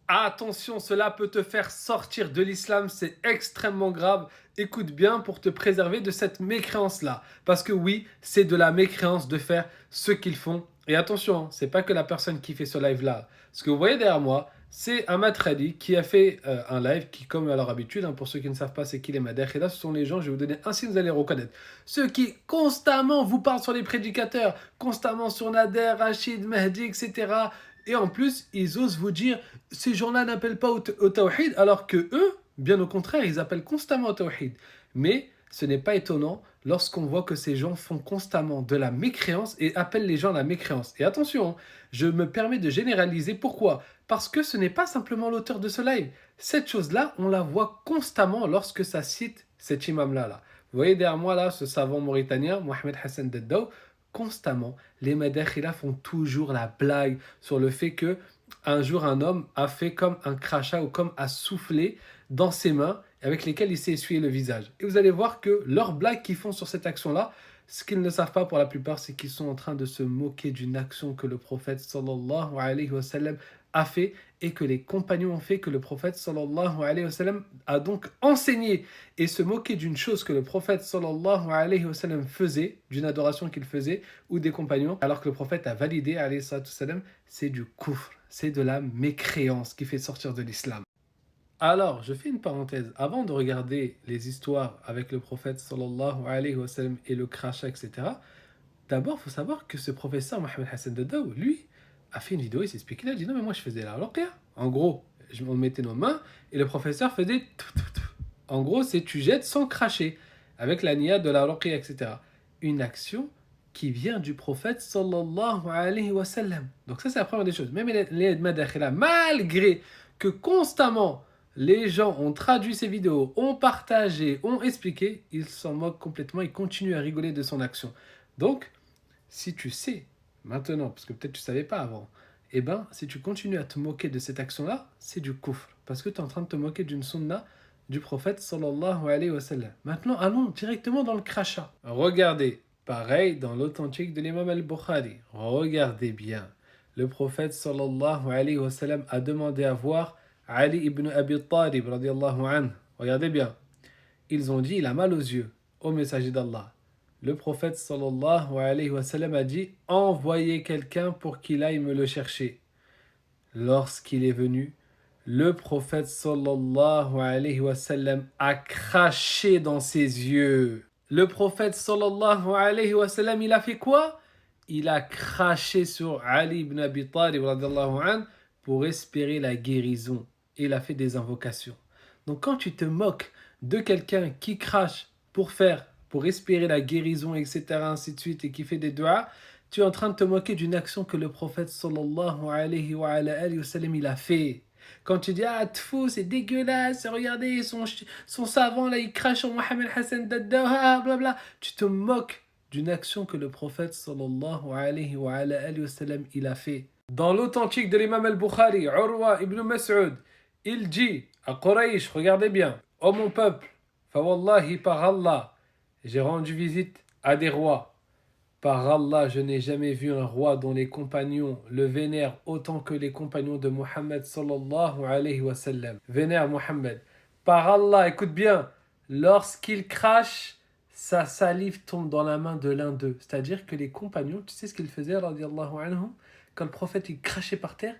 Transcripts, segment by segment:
Attention, cela peut te faire sortir de l'islam, c'est extrêmement grave. Écoute bien pour te préserver de cette mécréance-là. Parce que oui, c'est de la mécréance de faire ce qu'ils font. Et attention, hein, c'est pas que la personne qui fait ce live-là. Ce que vous voyez derrière moi, c'est un Matradi qui a fait un live qui, comme à leur habitude, hein, pour ceux qui ne savent pas c'est qui les Madakh, et là ce sont les gens, je vais vous donner un signe, vous allez les reconnaître. Ceux qui constamment vous parlent sur les prédicateurs, constamment sur Nader, Rachid, Mahdi, etc. Et en plus, ils osent vous dire ces gens-là n'appellent pas au tawhid, alors que eux, bien au contraire, ils appellent constamment au tawhid. Mais ce n'est pas étonnant lorsqu'on voit que ces gens font constamment de la mécréance et appellent les gens à la mécréance. Et attention, hein, je me permets de généraliser. Pourquoi? Parce que ce n'est pas simplement l'auteur de ce live. Cette chose-là, on la voit constamment lorsque ça cite cet imam-là. Là. Vous voyez derrière moi, là, ce savant mauritanien, Mohamed Hassan Deddaou, constamment, les Madakhila font toujours la blague sur le fait que un jour un homme a fait comme un crachat ou comme a soufflé dans ses mains avec lesquelles il s'est essuyé le visage. Et vous allez voir que leurs blagues qu'ils font sur cette action-là, ce qu'ils ne savent pas pour la plupart, c'est qu'ils sont en train de se moquer d'une action que le prophète sallallahu alayhi wa sallam a fait et que les compagnons ont fait, que le prophète sallallahu alayhi wa sallam a donc enseigné. Et se moquer d'une chose que le prophète sallallahu alayhi wa sallam faisait, d'une adoration qu'il faisait, ou des compagnons, alors que le prophète a validé alayhi sallam, c'est du kufr, c'est de la mécréance qui fait sortir de l'islam. Alors, je fais une parenthèse. Avant de regarder les histoires avec le prophète sallallahu alayhi wa sallam et le crachat, etc., d'abord, il faut savoir que ce professeur, Mohamed Hassan Daddaou, lui, a fait une vidéo, il s'est expliqué, il a dit non, mais moi je faisais la ruqya. En gros, on mettait nos mains et le professeur faisait tout, tout, tout. En gros, c'est tu jettes sans cracher, avec la niya de la ruqya, etc. Une action qui vient du prophète sallallahu alayhi wa sallam. Donc ça, c'est la première des choses. Même les madakhila, malgré que constamment les gens ont traduit ces vidéos, ont partagé, ont expliqué, ils s'en moquent complètement, ils continuent à rigoler de son action. Donc, si tu sais maintenant, parce que peut-être tu ne savais pas avant, eh ben, si tu continues à te moquer de cette action-là, c'est du kufr. Parce que tu es en train de te moquer d'une sunna du prophète sallallahu alayhi wa sallam. Maintenant, allons directement dans le crachat. Regardez, pareil dans l'authentique de l'imam al-Bukhari. Regardez bien. Le prophète sallallahu alayhi wa sallam a demandé à voir Ali ibn Abi Talib radiallahu anhu. Regardez bien. Ils ont dit, il a mal aux yeux, au messager d'Allah. Le prophète sallallahu alayhi wa sallam a dit, envoyez quelqu'un pour qu'il aille me le chercher. Lorsqu'il est venu, le prophète sallallahu alayhi wa sallam a craché dans ses yeux. Le prophète sallallahu alayhi wa sallam, il a fait quoi? Il a craché sur Ali ibn Abi Talib radiallahu anhu pour espérer la guérison. Et il a fait des invocations. Donc quand tu te moques de quelqu'un qui crache pour espérer la guérison, etc., ainsi de suite, et qui fait des doigts, tu es en train de te moquer d'une action que le prophète sallallahu alayhi wa sallam il a fait. Quand tu dis ah tfou c'est dégueulasse, regardez son savant là il crache sur Mohamed Hassan Dadda, ah, blabla, tu te moques d'une action que le prophète sallallahu alayhi wa sallam il a fait. Dans l'authentique de l'imam al-Bukhari, Urwa ibn Mas'ud, il dit à Quraysh, regardez bien, ô mon peuple, fawallahi par Allah, j'ai rendu visite à des rois. Par Allah, je n'ai jamais vu un roi dont les compagnons le vénèrent autant que les compagnons de Mohammed sallallahu alayhi wa sallam. Vénère Mohammed. Par Allah, écoute bien, lorsqu'il crache, sa salive tombe dans la main de l'un d'eux. C'est-à-dire que les compagnons, tu sais ce qu'ils faisaient, radiallahu anhum, quand le prophète il crachait par terre,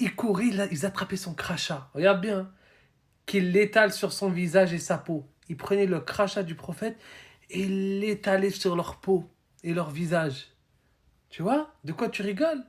ils couraient, ils attrapaient son crachat. Regarde bien, hein, qu'il l'étale sur son visage et sa peau. Ils prenaient le crachat du prophète et l'étalaient sur leur peau et leur visage. Tu vois? De quoi tu rigoles?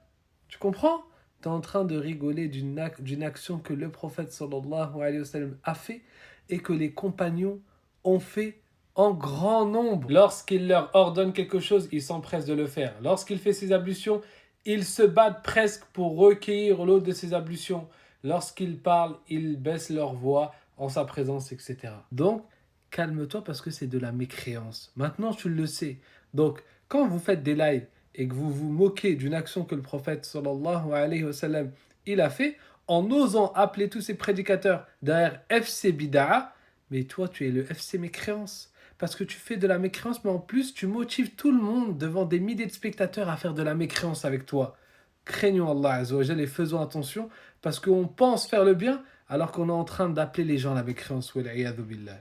Tu comprends? Tu es en train de rigoler d'une action que le prophète sallallahu alayhi wa sallam a fait et que les compagnons ont fait en grand nombre. Lorsqu'il leur ordonne quelque chose, ils s'empressent de le faire. Lorsqu'il fait ses ablutions, ils se battent presque pour recueillir l'eau de ses ablutions. Lorsqu'ils parlent, ils baissent leur voix en sa présence, etc. Donc, calme-toi parce que c'est de la mécréance. Maintenant, tu le sais. Donc, quand vous faites des lives et que vous vous moquez d'une action que le prophète sallallahu alayhi wa sallam il a fait, en osant appeler tous ces prédicateurs derrière FC Bida'a, mais toi tu es le FC mécréance. Parce que tu fais de la mécréance, mais en plus tu motives tout le monde devant des milliers de spectateurs à faire de la mécréance avec toi. Craignons Allah Azza wa Jalla et faisons attention parce qu'on pense faire le bien alors qu'on est en train d'appeler les gens à la mécréance. Wal iyadhu billah.